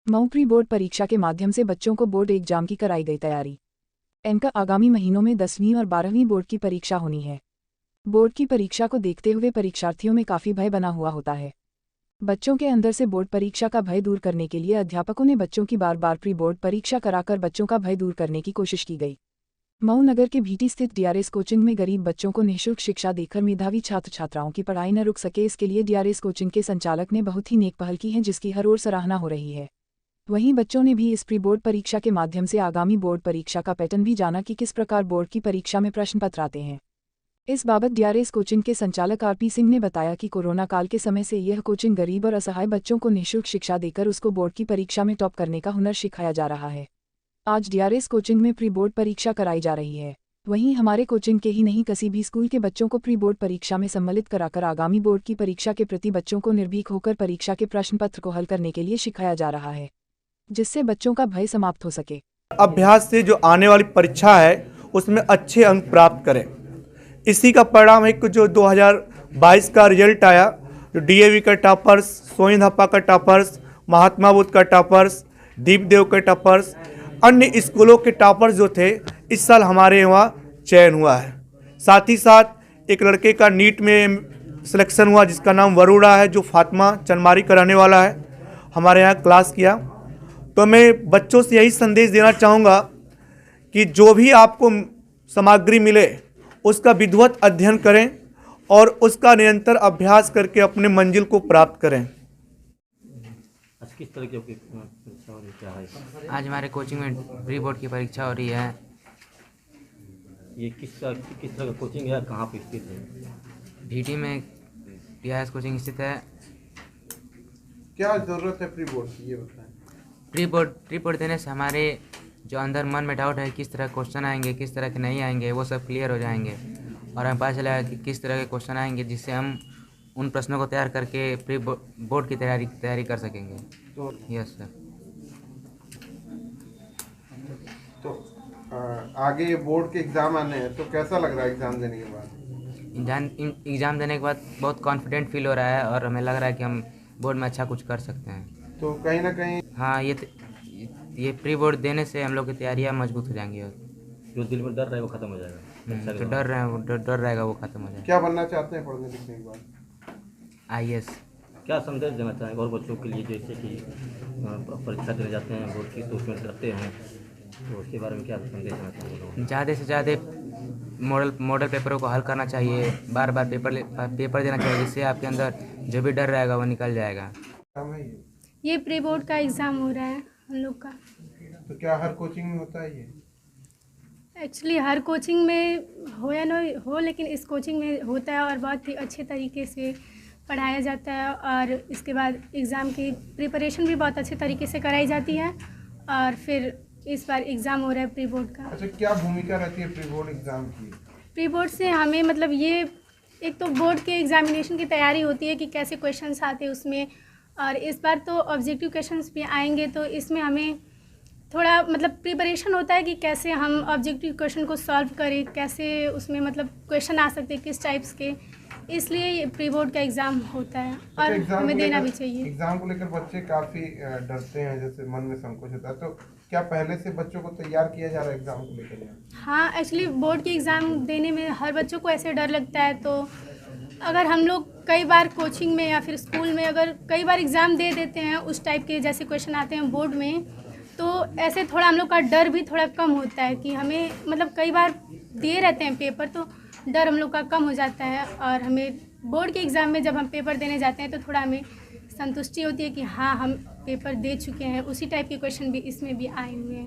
Mau pre board परीक्षा के माध्यम से बच्चों को बोर्ड एग्जाम की कराई गई तैयारी। इनका आगामी महीनों में 10वीं और 12वीं बोर्ड की परीक्षा होनी है। बोर्ड की परीक्षा को देखते हुए परीक्षार्थियों में काफ़ी भय बना हुआ होता है। बच्चों के अंदर से बोर्ड परीक्षा का भय दूर करने के लिए अध्यापकों ने बच्चों की बार बार प्री बोर्ड परीक्षा कराकर बच्चों का भय दूर करने की कोशिश की गई। मऊ नगर के भीटी स्थित डीआरएस कोचिंग में गरीब बच्चों को निःशुल्क शिक्षा देकर मेधावी छात्र छात्राओं की पढ़ाई न रुक सके, इसके लिए डीआरएस कोचिंग के संचालक ने बहुत ही नेक पहल की है, जिसकी हर ओर सराहना हो रही है। वहीं बच्चों ने भी इस प्री बोर्ड परीक्षा के माध्यम से आगामी बोर्ड परीक्षा का पैटर्न भी जाना कि किस प्रकार बोर्ड की परीक्षा में प्रश्न पत्र आते हैं। इस बाबत डीआरएस कोचिंग के संचालक आरपी सिंह ने बताया कि कोरोना काल के समय से यह कोचिंग गरीब और असहाय बच्चों को निःशुल्क शिक्षा देकर उसको बोर्ड की परीक्षा में टॉप करने का हुनर सिखाया जा रहा है। आज डीआरएस कोचिंग में प्री बोर्ड परीक्षा कराई जा रही है। वहीं हमारे कोचिंग के ही नहीं, किसी भी स्कूल के बच्चों को प्री बोर्ड परीक्षा में सम्मिलित कराकर आगामी बोर्ड की परीक्षा के प्रति बच्चों को निर्भीक होकर परीक्षा के प्रश्न पत्र को हल करने के लिए सिखाया जा रहा है, जिससे बच्चों का भय समाप्त हो सके। अभ्यास से जो आने वाली परीक्षा है उसमें अच्छे अंक प्राप्त करें। इसी का परिणाम है कि जो 2022 का रिजल्ट आया, जो डीएवी का टॉपर्स, सोइन हप्पा का टॉपर्स, महात्मा बुद्ध का टॉपर्स, दीपदेव के टॉपर्स, अन्य स्कूलों के टॉपर्स जो थे, इस साल हमारे यहाँ चयन हुआ है। साथ ही साथ एक लड़के का नीट में सिलेक्शन हुआ जिसका नाम वरुणा है, जो फातिमा चनमारी का रहने वाला है, हमारे यहाँ क्लास किया। तो मैं बच्चों से यही संदेश देना चाहूँगा कि जो भी आपको सामग्री मिले उसका विधिवत अध्ययन करें और उसका निरंतर अभ्यास करके अपने मंजिल को प्राप्त करें। आज किस तरह की परीक्षा हो रही है, क्या है? आज हमारे कोचिंग में प्री बोर्ड की परीक्षा हो रही है। ये किस तरह का कोचिंग है, कहाँ पे स्थित है? भीटी में डीआरएस कोचिंग स्थित है। क्या ज़रूरत है प्री बोर्ड की, ये बताएं। प्री बोर्ड देने से हमारे जो अंदर मन में डाउट है, किस तरह क्वेश्चन आएंगे, किस तरह के नहीं आएंगे, वो सब क्लियर हो जाएंगे और हमें पता चलेगा कि किस तरह के क्वेश्चन आएंगे, जिससे हम उन प्रश्नों को तैयार करके प्री बोर्ड की तैयारी कर सकेंगे। तो यस सर। तो आगे बोर्ड के एग्ज़ाम आने हैं, तो कैसा लग रहा है एग्ज़ाम देने के बाद? एग्ज़ाम देने के बाद बहुत कॉन्फिडेंट फील हो रहा है और हमें लग रहा है कि हम बोर्ड में अच्छा कुछ कर सकते हैं। तो कहीं ना कहीं हाँ, ये प्री बोर्ड देने से हम लोग की तैयारियाँ मजबूत हो जाएंगी और जो दिल में डर रहे वो खत्म हो जाएगा। तो डर रहेगा वो खत्म हो जाएगा। क्या बनना चाहते हैं पढ़ने लिखने के बाद? आईएएस। क्या संदेश देना चाहेंगे और बच्चों के लिए जैसे कि परीक्षा देने जाते हैं बोर्ड की, तो उसमें डरते हैं, तो उसके बारे में क्या संदेश देना चाहेंगे? ज़्यादा से ज़्यादा मॉडल पेपरों को हल करना चाहिए, बार बार पेपर देना चाहिए, जिससे आपके अंदर जो भी डर रहेगा वो निकल जाएगा। ये प्री बोर्ड का एग्ज़ाम हो रहा है हम लोग का। तो क्या हर कोचिंग में होता है ये? एक्चुअली हर कोचिंग में हो या ना हो, लेकिन इस कोचिंग में होता है और बहुत ही अच्छे तरीके से पढ़ाया जाता है और इसके बाद एग्ज़ाम की प्रिपरेशन भी बहुत अच्छे तरीके से कराई जाती है और फिर इस बार एग्ज़ाम हो रहा है प्री बोर्ड का। अच्छा, क्या भूमिका रहती है प्री बोर्ड एग्ज़ाम की? प्री बोर्ड से हमें मतलब ये एक तो बोर्ड के एग्जामिनेशन की तैयारी होती है कि कैसे क्वेश्चंस आते हैं उसमें, और इस बार तो ऑब्जेक्टिव क्वेश्चंस भी आएंगे, तो इसमें हमें थोड़ा मतलब प्रिपरेशन होता है कि कैसे हम ऑब्जेक्टिव क्वेश्चन को सॉल्व करें, कैसे उसमें मतलब क्वेश्चन आ सकते हैं किस टाइप्स के, इसलिए ये प्री बोर्ड का एग्ज़ाम होता है और हमें देना भी चाहिए। एग्ज़ाम को लेकर बच्चे काफ़ी डरते हैं, जैसे मन में संकोच होता है, तो क्या पहले से बच्चों को तैयार किया जा रहा है एग्ज़ाम को लेकर? हाँ, एक्चुअली बोर्ड के एग्ज़ाम देने में हर बच्चों को ऐसे डर लगता है, तो अगर हम लोग कई बार कोचिंग में या फिर स्कूल में अगर कई बार एग्ज़ाम दे देते हैं उस टाइप के जैसे क्वेश्चन आते हैं बोर्ड में, तो ऐसे थोड़ा हम लोग का डर भी थोड़ा कम होता है कि हमें मतलब कई बार दिए रहते हैं पेपर, तो डर हम लोग का कम हो जाता है और हमें बोर्ड के एग्ज़ाम में जब हम पेपर देने जाते हैं तो थोड़ा हमें संतुष्टि होती है कि हाँ हम पेपर दे चुके हैं। उसी टाइप के क्वेश्चन भी इसमें भी आए हुए हैं।